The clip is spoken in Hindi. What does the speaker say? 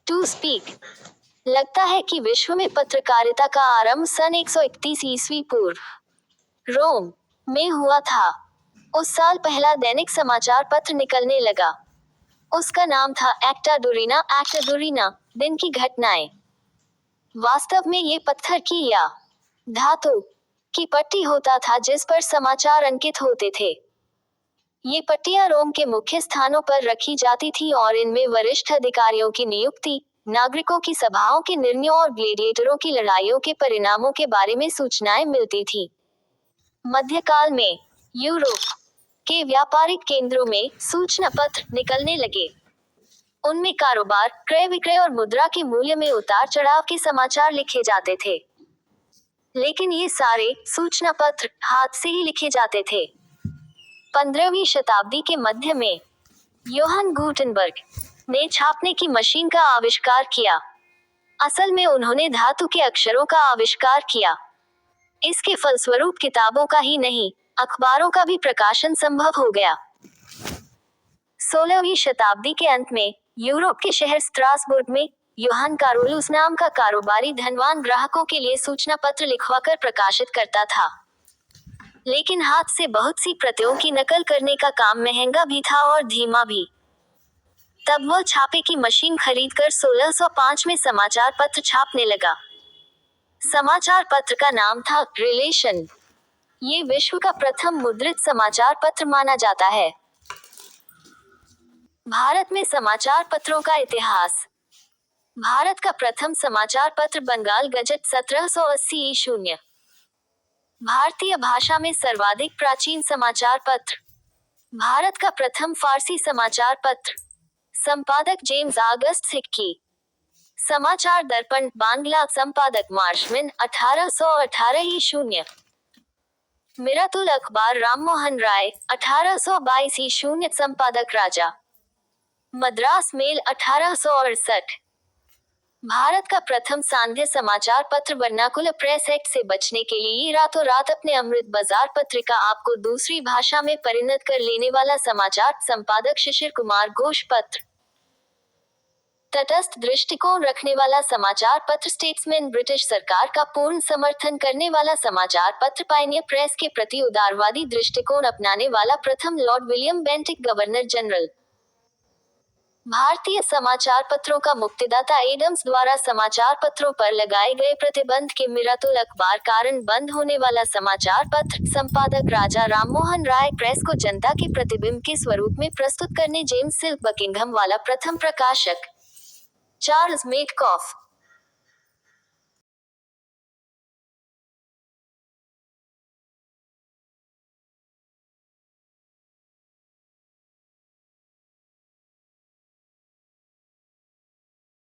To speak. लगता है कि विश्व में पत्रकारिता का आरंभ सन 131 ईस्वी पूर्व रोम में हुआ था। उस साल पहला दैनिक समाचार पत्र निकलने लगा। उसका नाम था एक्टा डूरिना, दिन की घटनाएं। वास्तव में ये पत्थर की या धातु की पट्टी होता था जिस पर समाचार अंकित होते थे। ये पट्टियां रोम के मुख्य स्थानों पर रखी जाती थी और इनमें वरिष्ठ अधिकारियों की नियुक्ति, नागरिकों की सभाओं के निर्णयों और ग्लेडिएटरों की लड़ाइयों के परिणामों के बारे में सूचनाएं मिलती थी। मध्यकाल में यूरोप के व्यापारिक केंद्रों में सूचना पत्र निकलने लगे। उनमें कारोबार, क्रय विक्रय और मुद्रा के मूल्य में उतार चढ़ाव के समाचार लिखे जाते थे। लेकिन ये सारे सूचना पत्र हाथ से ही लिखे जाते थे। 15वीं शताब्दी के मध्य में योहान गुटेनबर्ग ने छापने की मशीन का आविष्कार किया। असल में उन्होंने धातु के अक्षरों का आविष्कार किया। इसके फलस्वरूप किताबों का ही नहीं, अखबारों का भी प्रकाशन संभव हो गया। 16वीं शताब्दी के अंत में यूरोप के शहर स्ट्रासबुर्ग में योहान कारोलुस नाम का कारोबारी धनवान ग्राहकों के लिए सूचना पत्र लिखवाकर प्रकाशित करता था। लेकिन हाथ से बहुत सी प्रतियों की नकल करने का काम महंगा भी था और धीमा भी। तब वह छापे की मशीन खरीदकर 1605 में समाचार पत्र छापने लगा। समाचार पत्र का नाम था रिलेशन। ये विश्व का प्रथम मुद्रित समाचार पत्र माना जाता है। भारत में समाचार पत्रों का इतिहास। भारत का प्रथम समाचार पत्र बंगाल गजट 1780 ईशून्य। भारतीय भाषा में सर्वाधिक प्राचीन समाचार पत्र। भारत का प्रथम फारसी समाचार पत्र। संपादक जेम्स ऑगस्ट सिक्की। समाचार दर्पण बांग्ला संपादक मार्शमैन 1818 ईशून्य। मिरातुल अखबार राममोहन राय 1822 ईशून्य। संपादक राजा। मद्रास मेल 1868। भारत का प्रथम सांध्य समाचार पत्र वर्नाकुलर प्रेस एक्ट से बचने के लिए रातों रात अपने अमृत बाजार पत्रिका आपको दूसरी भाषा में परिणत कर लेने वाला समाचार। संपादक शिशिर कुमार घोष। पत्र तटस्थ दृष्टिकोण रखने वाला समाचार पत्र स्टेट्समैन। ब्रिटिश सरकार का पूर्ण समर्थन करने वाला समाचार पत्र। पायनियर प्रेस के प्रति उदारवादी दृष्टिकोण अपनाने वाला प्रथम Lord William Bentinck governor general. भारतीय समाचार पत्रों का मुक्तिदाता एडम्स द्वारा समाचार पत्रों पर लगाए गए प्रतिबंध के मिरातुल अखबार कारण बंद होने वाला समाचार पत्र। संपादक राजा राममोहन राय। प्रेस को जनता के प्रतिबिंब के स्वरूप में प्रस्तुत करने जेम्स सिल्क बकिंघम वाला प्रथम प्रकाशक। Charles Metcalfe.